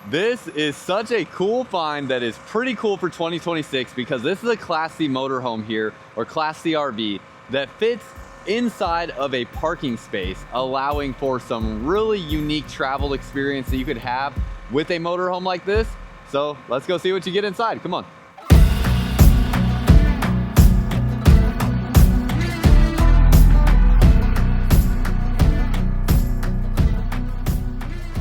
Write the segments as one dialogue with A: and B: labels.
A: This is such a cool find that is pretty cool for 2026 because this is a Class C motorhome here, or Class C RV, that fits inside of a parking space, allowing for some really unique travel experience that you could have with a motorhome like this. So let's go see what you get inside. Come on.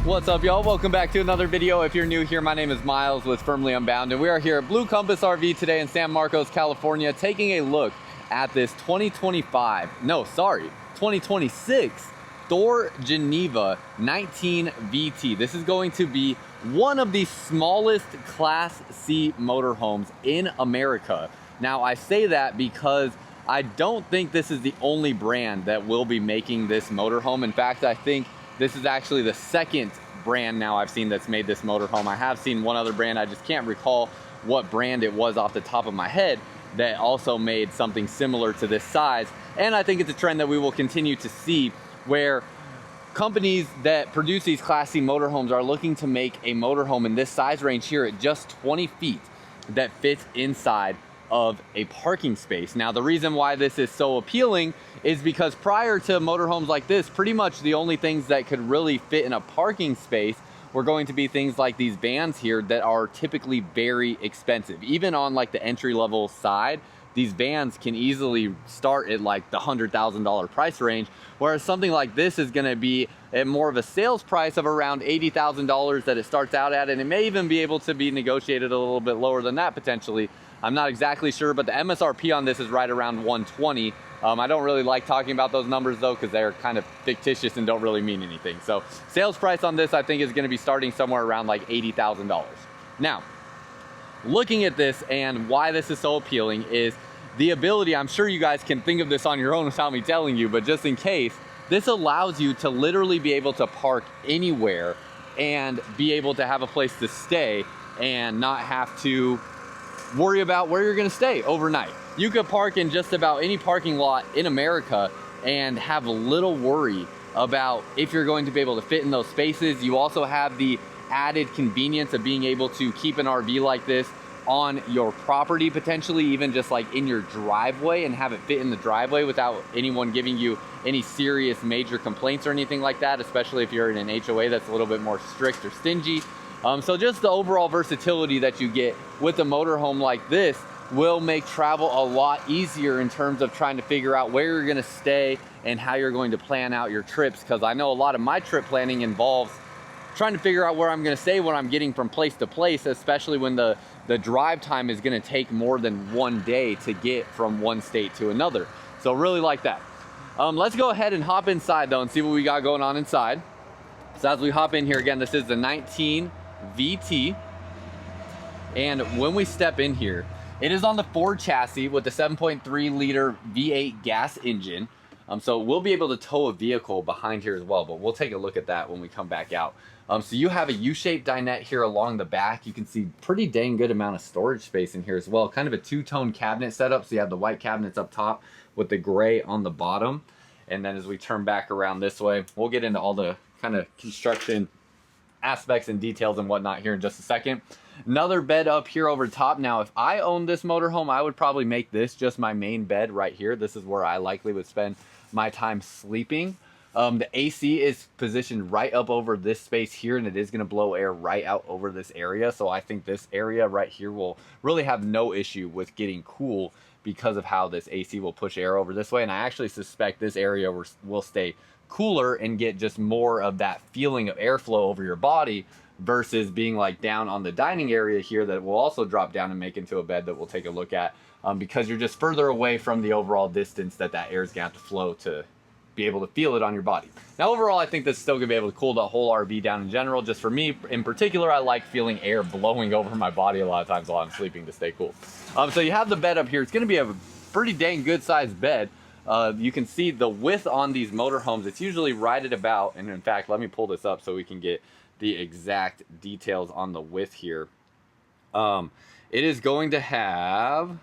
A: What's up, y'all? Welcome back to another video. If you're new here, my name is Myles with Firmly Unbound, and we are here at Blue Compass RV today in San Marcos, California, taking a look at this 2026 Thor Geneva 19 VT. This is going to be one of the smallest Class C motorhomes in America. Now, I say that because I don't think this is the only brand that will be making this motorhome. In fact, I think this is actually the second brand now I've seen that's made this motorhome. I have seen one other brand, I just can't recall what brand it was off the top of my head, that also made something similar to this size. And I think it's a trend that we will continue to see, where companies that produce these Class C motorhomes are looking to make a motorhome in this size range here at just 20 feet that fits inside of a parking space. Now, the reason why this is so appealing is because prior to motorhomes like this, pretty much the only things that could really fit in a parking space were going to be things like these vans here that are typically very expensive. Even on like the entry-level side, these vans can easily start at like the $100,000 price range, whereas something like this is gonna be at more of a sales price of around $80,000 that it starts out at, and it may even be able to be negotiated a little bit lower than that potentially. I'm not exactly sure, but the MSRP on this is right around 120. I don't really like talking about those numbers though, because they're kind of fictitious and don't really mean anything. So sales price on this, I think, is gonna be starting somewhere around like $80,000. Now, looking at this and why this is so appealing is the ability, I'm sure you guys can think of this on your own without me telling you, but just in case, this allows you to literally be able to park anywhere and be able to have a place to stay and not have to worry about where you're gonna stay overnight. You could park in just about any parking lot in America and have little worry about if you're going to be able to fit in those spaces. You also have the added convenience of being able to keep an RV like this on your property, potentially even just like in your driveway, and have it fit in the driveway without anyone giving you any serious major complaints or anything like that, especially if you're in an HOA that's a little bit more strict or stingy. So just the overall versatility that you get with a motorhome like this will make travel a lot easier in terms of trying to figure out where you're gonna stay and how you're going to plan out your trips, because I know a lot of my trip planning involves trying to figure out where I'm gonna stay when I'm getting from place to place, especially when the drive time is gonna take more than one day to get from one state to another. So really like that. Let's go ahead and hop inside though and see what we got going on inside. So as we hop in here, again, this is the 19 VT, and when we step in here, it is on the Ford chassis with the 7.3 liter V8 gas engine. So we'll be able to tow a vehicle behind here as well, but we'll take a look at that when we come back out. So you have a U-shaped dinette here along the back. You can see pretty dang good amount of storage space in here as well. Kind of a two-tone cabinet setup. So you have the white cabinets up top with the gray on the bottom. And then as we turn back around this way, we'll get into all the kind of construction aspects and details and whatnot here in just a second. Another bed up here over top. Now, if I owned this motorhome, I would probably make this just my main bed right here. This is where I likely would spend my time sleeping. The AC is positioned right up over this space here, and it is going to blow air right out over this area. So I think this area right here will really have no issue with getting cool because of how this AC will push air over this way. And I actually suspect this area will stay cooler and get just more of that feeling of airflow over your body versus being like down on the dining area here that will also drop down and make into a bed that we'll take a look at, because you're just further away from the overall distance that air is gonna have to flow to be able to feel it on your body. Now overall, I think this is still gonna be able to cool the whole RV down in general. Just for me in particular, I like feeling air blowing over my body a lot of times while I'm sleeping to stay cool. So you have the bed up here. It's gonna be a pretty dang good sized bed. You can see the width on these motorhomes. It's usually right at about, and in fact, let me pull this up so we can get the exact details on the width here. It is going to have,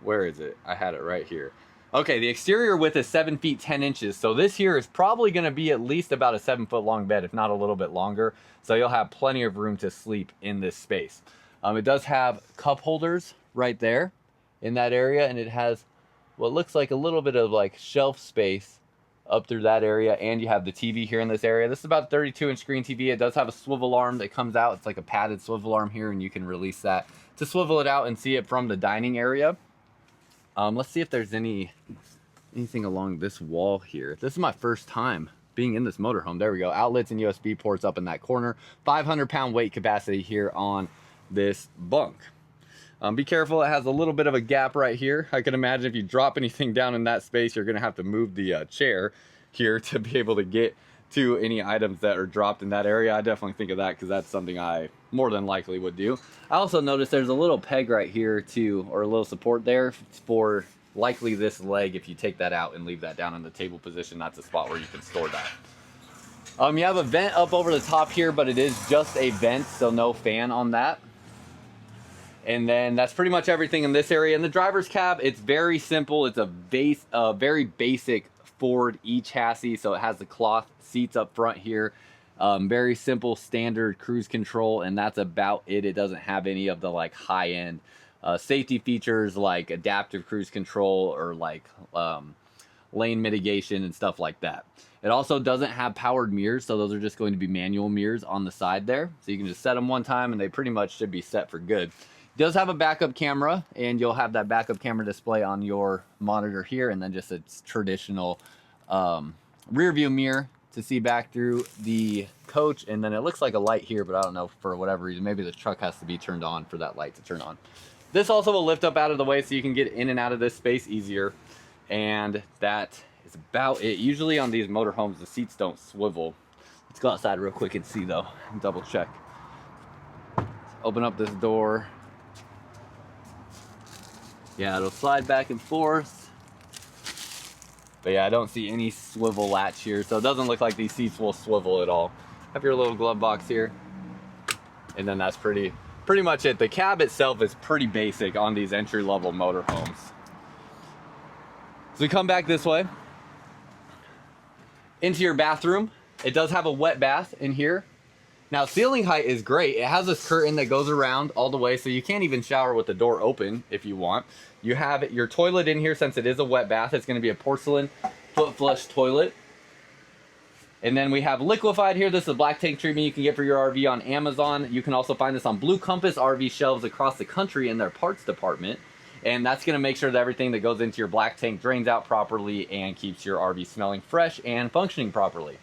A: where is it? I had it right here. Okay, the exterior width is 7 feet 10 inches. So this here is probably gonna be at least about a 7-foot long bed, if not a little bit longer. So you'll have plenty of room to sleep in this space. It does have cup holders right there in that area, and it has what looks like a little bit of like shelf space up through that area, and you have the TV here in this area. This is about a 32-inch screen TV. It does have a swivel arm that comes out. It's like a padded swivel arm here, and you can release that to swivel it out and see it from the dining area. Let's see if there's anything along this wall here. This is my first time being in this motorhome. There we go. Outlets and USB ports up in that corner. 500-pound weight capacity here on this bunk. Be careful, it has a little bit of a gap right here. I can imagine if you drop anything down in that space, you're gonna have to move the chair here to be able to get to any items that are dropped in that area. I definitely think of that because that's something I more than likely would do. I also noticed there's a little peg right here too, or a little support there for likely this leg. If you take that out and leave that down in the table position, that's a spot where you can store that. You have a vent up over the top here, but it is just a vent, so no fan on that. And then that's pretty much everything in this area. In the driver's cab, it's very simple. It's a very basic Ford e-chassis. So it has the cloth seats up front here. Very simple standard cruise control, and that's about it. It doesn't have any of the like high-end safety features like adaptive cruise control or like lane mitigation and stuff like that. It also doesn't have powered mirrors, so those are just going to be manual mirrors on the side there. So you can just set them one time and they pretty much should be set for good. It does have a backup camera, and you'll have that backup camera display on your monitor here, and then just a traditional rear view mirror to see back through the coach. And then it looks like a light here, but I don't know, for whatever reason, maybe the truck has to be turned on for that light to turn on. This also will lift up out of the way so you can get in and out of this space easier. And that is about it. Usually on these motorhomes, the seats don't swivel. Let's go outside real quick and see though, and double check. Let's open up this door. Yeah, it'll slide back and forth. But yeah, I don't see any swivel latch here, so it doesn't look like these seats will swivel at all. Have your little glove box here. And then that's pretty much it. The cab itself is pretty basic on these entry-level motorhomes. So we come back this way into your bathroom. It does have a wet bath in here. Now, ceiling height is great. It has this curtain that goes around all the way, so you can't even shower with the door open if you want. You have your toilet in here. Since it is a wet bath, it's going to be a porcelain foot flush toilet. And then we have liquefied here. This is a black tank treatment you can get for your RV on Amazon. You can also find this on Blue Compass RV shelves across the country in their parts department. And that's going to make sure that everything that goes into your black tank drains out properly and keeps your RV smelling fresh and functioning properly.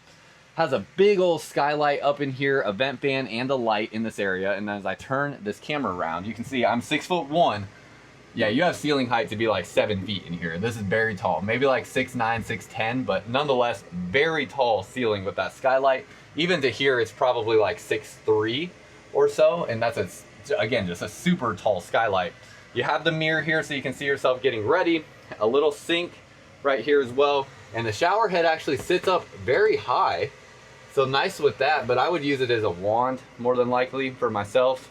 A: Has a big old skylight up in here, a vent fan, and a light in this area. And then as I turn this camera around, you can see I'm 6'1". Yeah, you have ceiling height to be like 7 feet in here. This is very tall, maybe like 6'9", 6'10", but nonetheless, very tall ceiling with that skylight. Even to here, it's probably like 6'3" or so, and that's, again, just a super tall skylight. You have the mirror here so you can see yourself getting ready. A little sink right here as well. And the shower head actually sits up very high. So nice with that, but I would use it as a wand more than likely for myself.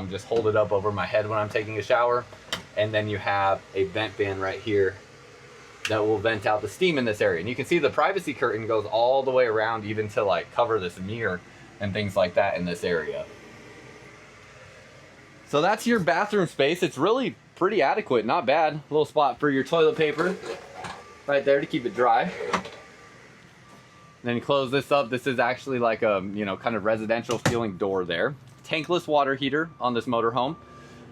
A: Just hold it up over my head when I'm taking a shower. And then you have a vent fan right here that will vent out the steam in this area. And you can see the privacy curtain goes all the way around, even to like cover this mirror and things like that in this area. So that's your bathroom space. It's really pretty adequate, not bad. A little spot for your toilet paper right there to keep it dry. Then you close this up. This is actually like a, kind of residential feeling door there. Tankless water heater on this motorhome.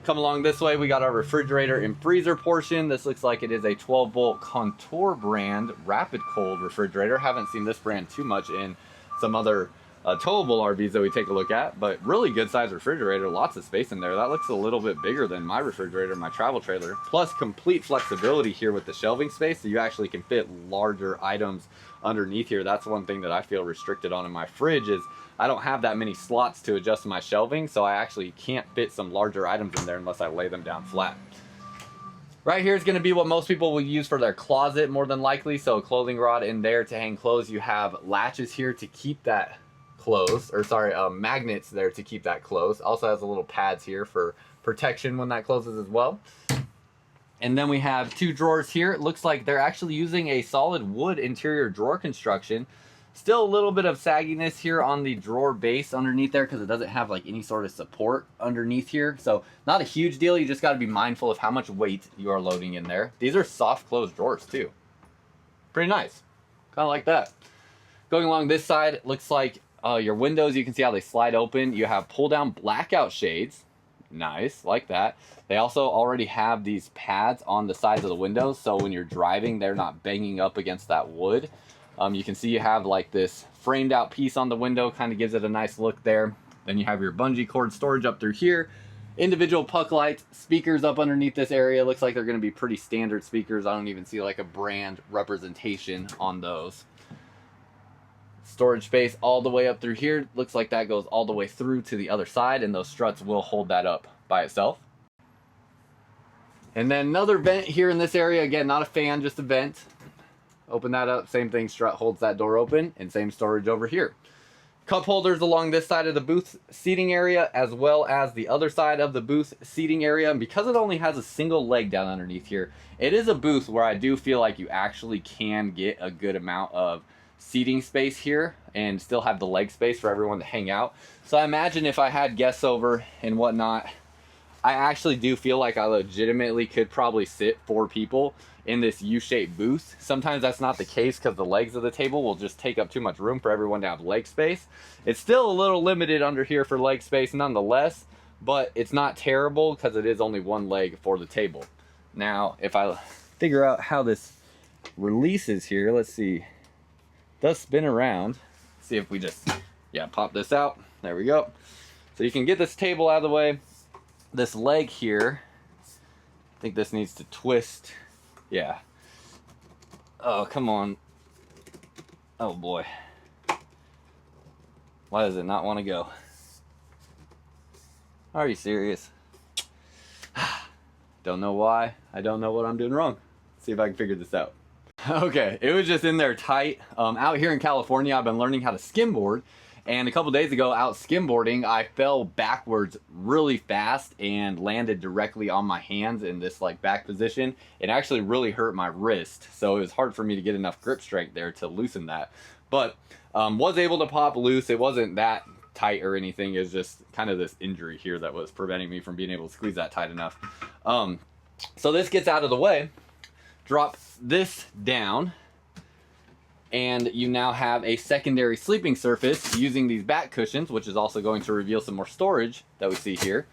A: Come along this way, we got our refrigerator and freezer portion. This looks like it is a 12-volt Contour brand rapid cold refrigerator. Haven't seen this brand too much in some other towable RVs that we take a look at, but really good size refrigerator, lots of space in there. That looks a little bit bigger than my refrigerator, my travel trailer. Plus complete flexibility here with the shelving space, so you actually can fit larger items underneath here. That's one thing that I feel restricted on in my fridge is I don't have that many slots to adjust my shelving, so I actually can't fit some larger items in there unless I lay them down flat. Right here is going to be what most people will use for their closet more than likely, so a clothing rod in there to hang clothes. You have latches here to keep that closed, or sorry, magnets there to keep that closed. Also has a little pads here for protection when that closes as well. And then we have 2 drawers here. It looks like they're actually using a solid wood interior drawer construction. Still a little bit of sagginess here on the drawer base underneath there because it doesn't have like any sort of support underneath here. So not a huge deal. You just got to be mindful of how much weight you are loading in there. These are soft closed drawers too. Pretty nice. Kind of like that. Going along this side, it looks like your windows, you can see how they slide open. You have pull down blackout shades. Nice, like that. They also already have these pads on the sides of the windows, so when you're driving, they're not banging up against that wood. You can see you have like this framed out piece on the window, kind of gives it a nice look there. Then you have your bungee cord storage up through here. Individual puck lights, speakers up underneath this area. Looks like they're going to be pretty standard speakers. I don't even see like a brand representation on those. Storage space all the way up through here. Looks like that goes all the way through to the other side, and those struts will hold that up by itself. And then another vent here in this area. Again, not a fan, just a vent. Open that up, same thing, strut holds that door open, and same storage over here. Cup holders along this side of the booth seating area, as well as the other side of the booth seating area. And because it only has a single leg down underneath here, it is a booth where I do feel like you actually can get a good amount of seating space here and still have the leg space for everyone to hang out. So I imagine if I had guests over and whatnot, I actually do feel like I legitimately could probably sit 4 people in this U-shaped booth. Sometimes that's not the case because the legs of the table will just take up too much room for everyone to have leg space. It's still a little limited under here for leg space nonetheless, but it's not terrible because it is only 1 leg for the table. Now, if I figure out how this releases here, let's see. It does spin around. See if we just, pop this out. There we go. So you can get this table out of the way. This leg here, I think this needs to twist. Yeah. Oh, come on. Oh boy. Why does it not want to go? Are you serious? Don't know why. I don't know what I'm doing wrong. Let's see if I can figure this out. Okay, it was just in there tight. Out here in California, I've been learning how to skimboard. And a couple days ago, out skimboarding, I fell backwards really fast and landed directly on my hands in this like back position. It actually really hurt my wrist, so it was hard for me to get enough grip strength there to loosen that. But was able to pop loose. It wasn't that tight or anything. It was just kind of this injury here that was preventing me from being able to squeeze that tight enough. So this gets out of the way. Drop this down. And you now have a secondary sleeping surface using these back cushions, which is also going to reveal some more storage that we see here.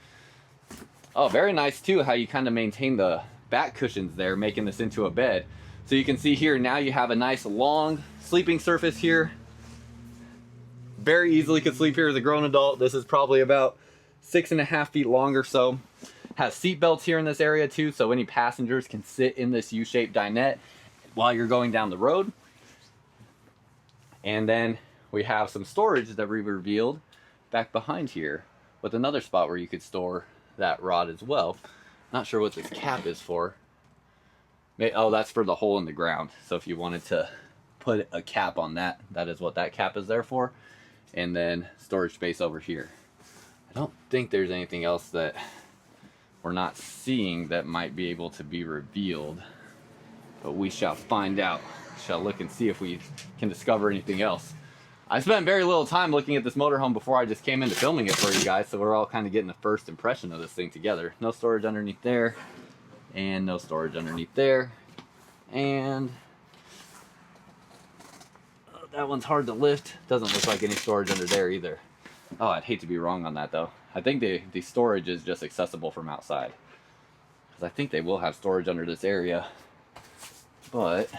A: Oh, very nice too, how you kind of maintain the back cushions there, making this into a bed. So you can see here, now you have a nice long sleeping surface here. Very easily could sleep here as a grown adult. This is probably about 6.5 feet long or so. Has seat belts here in this area too, so any passengers can sit in this U-shaped dinette while you're going down the road. And then we have some storage that we revealed back behind here with another spot where you could store that rod as well. Not sure what this cap is for. Oh, that's for the hole in the ground. So if you wanted to put a cap on that, that is what that cap is there for. And then storage space over here. I don't think there's anything else that we're not seeing that might be able to be revealed, but we shall find out. Shall look and see if we can discover anything else. I spent very little time looking at this motorhome before I just came into filming it for you guys, so we're all kind of getting the first impression of this thing together. No storage underneath there, and no storage underneath there, and that one's hard to lift. Doesn't look like any storage under there either. Oh, I'd hate to be wrong on that though. I think the storage is just accessible from outside, because I think they will have storage under this area, but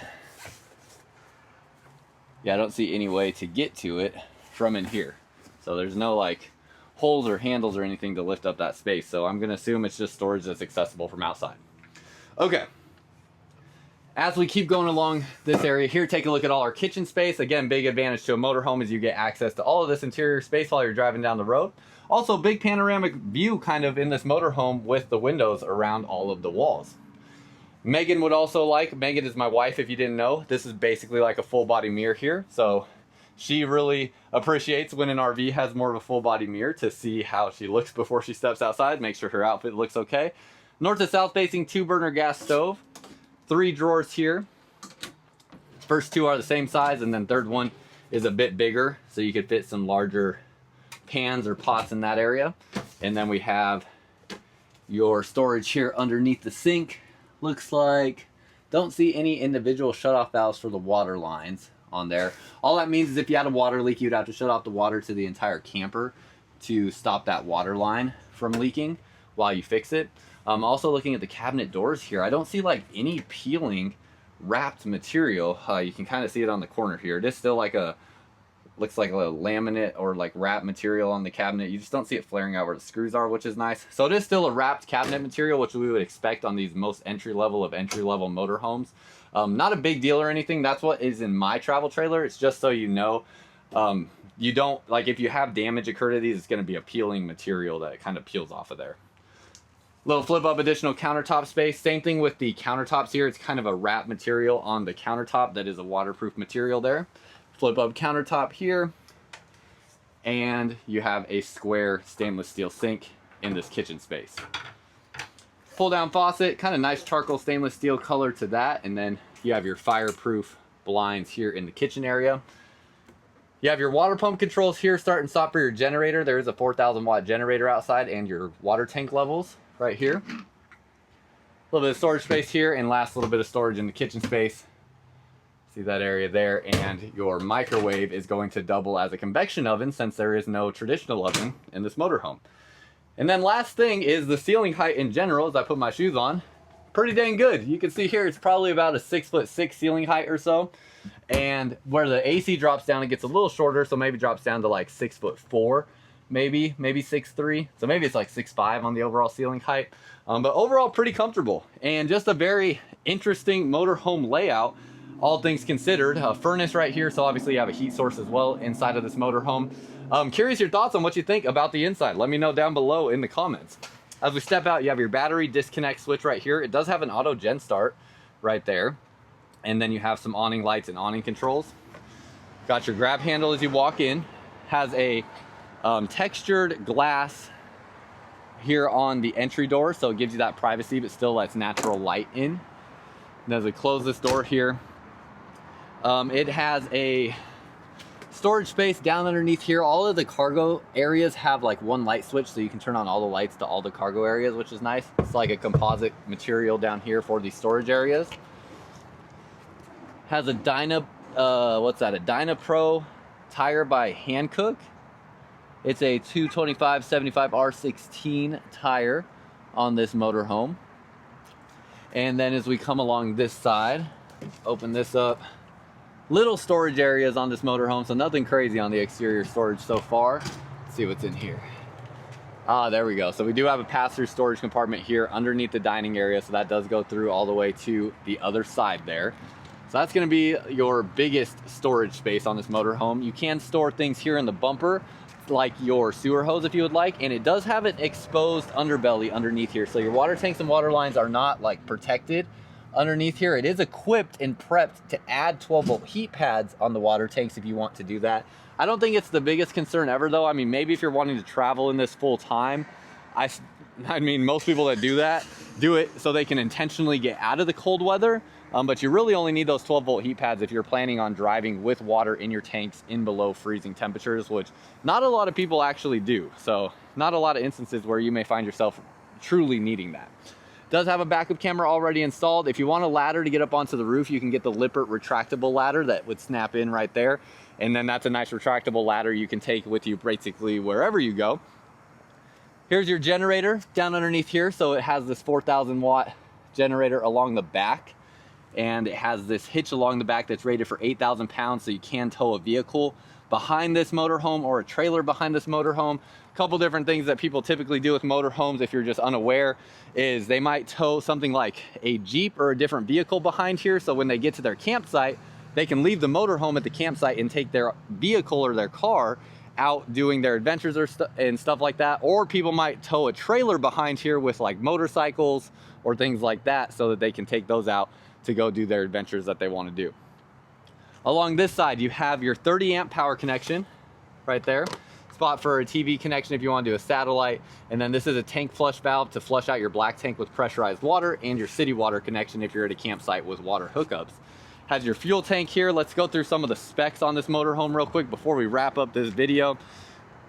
A: yeah, I don't see any way to get to it from in here. So there's no like holes or handles or anything to lift up that space. So I'm gonna assume it's just storage that's accessible from outside. Okay. As we keep going along this area here, take a look at all our kitchen space. Again, big advantage to a motorhome is you get access to all of this interior space while you're driving down the road. Also, big panoramic view kind of in this motorhome with the windows around all of the walls. Megan would also like, Megan is my wife if you didn't know, this is basically like a full body mirror here. So she really appreciates when an RV has more of a full body mirror to see how she looks before she steps outside, make sure her outfit looks okay. North to south facing 2-burner gas stove. 3 drawers here. First 2 are the same size, and then third one is a bit bigger, so you could fit some larger pans or pots in that area. And then we have your storage here underneath the sink. Looks like, don't see any individual shutoff valves for the water lines on there. All that means is if you had a water leak, you'd have to shut off the water to the entire camper to stop that water line from leaking while you fix it. Also looking at the cabinet doors here, I don't see like any peeling wrapped material. You can kind of see it on the corner here. It is still like looks like a laminate or like wrap material on the cabinet. You just don't see it flaring out where the screws are, which is nice. So it is still a wrapped cabinet material, which we would expect on these most entry-level motorhomes. Not a big deal or anything. That's what is in my travel trailer. It's just so you know, you don't, like if you have damage occur to these, it's going to be a peeling material that kind of peels off of there. Little flip up additional countertop space. Same thing with the countertops here. It's kind of a wrap material on the countertop that is a waterproof material there. Flip up countertop here, and you have a square stainless steel sink in this kitchen space. Pull down faucet, kind of nice charcoal stainless steel color to that, and then you have your fireproof blinds here in the kitchen area. You have your water pump controls here, start and stop for your generator. There is a 4,000 watt generator outside, and your water tank levels right here. A little bit of storage space here, and last little bit of storage in the kitchen space. See that area there, and your microwave is going to double as a convection oven since there is no traditional oven in this motorhome. And then last thing is the ceiling height in general. As I put my shoes on, pretty dang good. You can see here it's probably about a 6'6" ceiling height or so, and where the AC drops down, it gets a little shorter, so maybe drops down to like 6'4", maybe 6'3", so maybe it's like 6'5" on the overall ceiling height. But overall pretty comfortable, and just a very interesting motorhome layout. All things considered, a furnace right here, so obviously you have a heat source as well inside of this motorhome. Curious your thoughts on what you think about the inside. Let me know down below in the comments. As we step out, you have your battery disconnect switch right here. It does have an auto gen start right there. And then you have some awning lights and awning controls. Got your grab handle as you walk in. Has a textured glass here on the entry door, so it gives you that privacy, but still lets natural light in. And as we close this door here, it has a storage space down underneath here. All of the cargo areas have like one light switch, so you can turn on all the lights to all the cargo areas, which is nice. It's like a composite material down here for these storage areas. Has a Dyna, what's that? A Dyna Pro tire by Hankook. It's a 225/75 R16 tire on this motorhome. And then as we come along this side, open this up. Little storage areas on this motorhome, so nothing crazy on the exterior storage so far. Let's see what's in here. Ah, there we go. So we do have a pass-through storage compartment here underneath the dining area, so that does go through all the way to the other side there. So that's gonna be your biggest storage space on this motorhome. You can store things here in the bumper, like your sewer hose if you would like, and it does have an exposed underbelly underneath here, so your water tanks and water lines are not like protected underneath here. It is equipped and prepped to add 12-volt heat pads on the water tanks if you want to do that. I don't think it's the biggest concern ever though. I mean, maybe if you're wanting to travel in this full time, I mean, most people that do that do it so they can intentionally get out of the cold weather. But you really only need those 12-volt heat pads if you're planning on driving with water in your tanks in below freezing temperatures, which not a lot of people actually do. So not a lot of instances where you may find yourself truly needing that. Does have a backup camera already installed. If you want a ladder to get up onto the roof, you can get the Lippert retractable ladder that would snap in right there. And then that's a nice retractable ladder you can take with you basically wherever you go. Here's your generator down underneath here. So it has this 4,000 watt generator along the back, and it has this hitch along the back that's rated for 8,000 pounds, so you can tow a vehicle behind this motorhome or a trailer behind this motorhome. A couple different things that people typically do with motorhomes, if you're just unaware, is they might tow something like a Jeep or a different vehicle behind here, so when they get to their campsite, they can leave the motorhome at the campsite and take their vehicle or their car out doing their adventures or and stuff like that. Or people might tow a trailer behind here with like motorcycles or things like that, so that they can take those out to go do their adventures that they want to do. Along this side, you have your 30 amp power connection right there. It's spot for a TV connection if you want to do a satellite. And then this is a tank flush valve to flush out your black tank with pressurized water, and your city water connection if you're at a campsite with water hookups. Has your fuel tank here. Let's go through some of the specs on this motorhome real quick before we wrap up this video.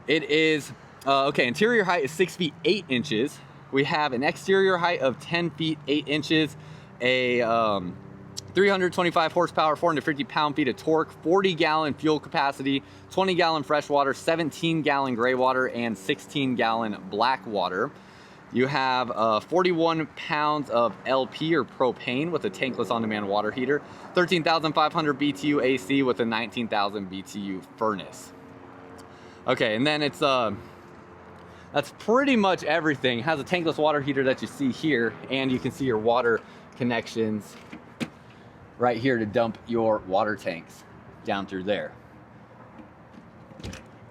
A: It is, okay, interior height is 6 feet 8 inches. We have an exterior height of 10 feet 8 inches, a 325 horsepower, 450 pound-feet of torque, 40-gallon fuel capacity, 20-gallon fresh water, 17-gallon gray water, and 16-gallon black water. You have 41 pounds of LP or propane with a tankless on-demand water heater, 13,500 BTU AC with a 19,000 BTU furnace. Okay, and then it's that's pretty much everything. It has a tankless water heater that you see here, and you can see your water connections right here to dump your water tanks down through there.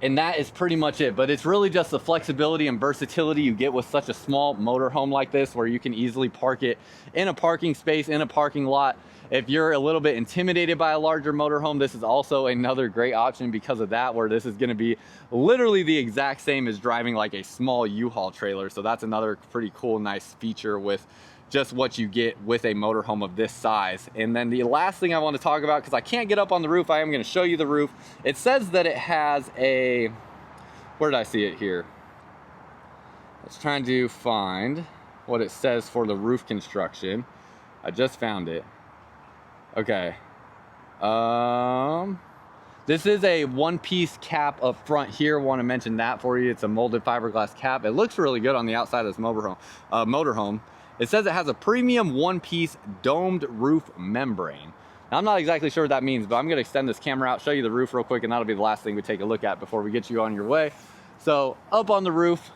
A: And that is pretty much it, but it's really just the flexibility and versatility you get with such a small motorhome like this, where you can easily park it in a parking space, in a parking lot. If you're a little bit intimidated by a larger motorhome, this is also another great option because of that, where this is gonna be literally the exact same as driving like a small U-Haul trailer. So that's another pretty cool, nice feature with just what you get with a motorhome of this size. And then the last thing I want to talk about, because I can't get up on the roof, I am going to show you the roof. It says that it has a, where did I see it here? I was trying to find what it says for the roof construction. I just found it. Okay. This is a one-piece cap up front here. Want to mention that for you. It's a molded fiberglass cap. It looks really good on the outside of this motorhome. It says it has a premium one-piece domed roof membrane. Now, I'm not exactly sure what that means, but I'm gonna extend this camera out, show you the roof real quick, and that'll be the last thing we take a look at before we get you on your way. So up on the roof,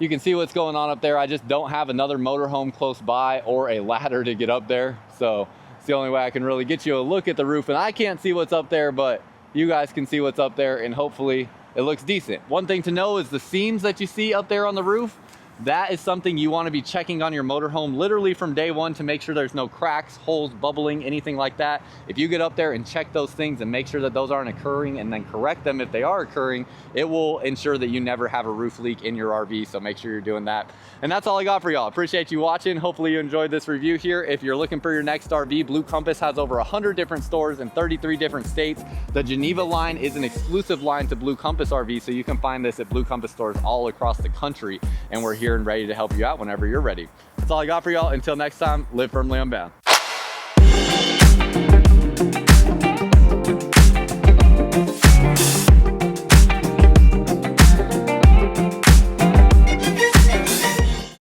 A: you can see what's going on up there. I just don't have another motorhome close by or a ladder to get up there. So it's the only way I can really get you a look at the roof, and I can't see what's up there, but you guys can see what's up there, and hopefully it looks decent. One thing to know is the seams that you see up there on the roof, that is something you want to be checking on your motorhome literally from day one to make sure there's no cracks, holes, bubbling, anything like that. If you get up there and check those things and make sure that those aren't occurring and then correct them if they are occurring, it will ensure that you never have a roof leak in your RV. So make sure you're doing that. And that's all I got for y'all. Appreciate you watching. Hopefully you enjoyed this review here. If you're looking for your next RV, Blue Compass has over 100 different stores in 33 different states. The Geneva line is an exclusive line to Blue Compass RV, so you can find this at Blue Compass stores all across the country. And we're here and ready to help you out whenever you're ready. That's all I got for y'all. Until next time, live firmly unbound.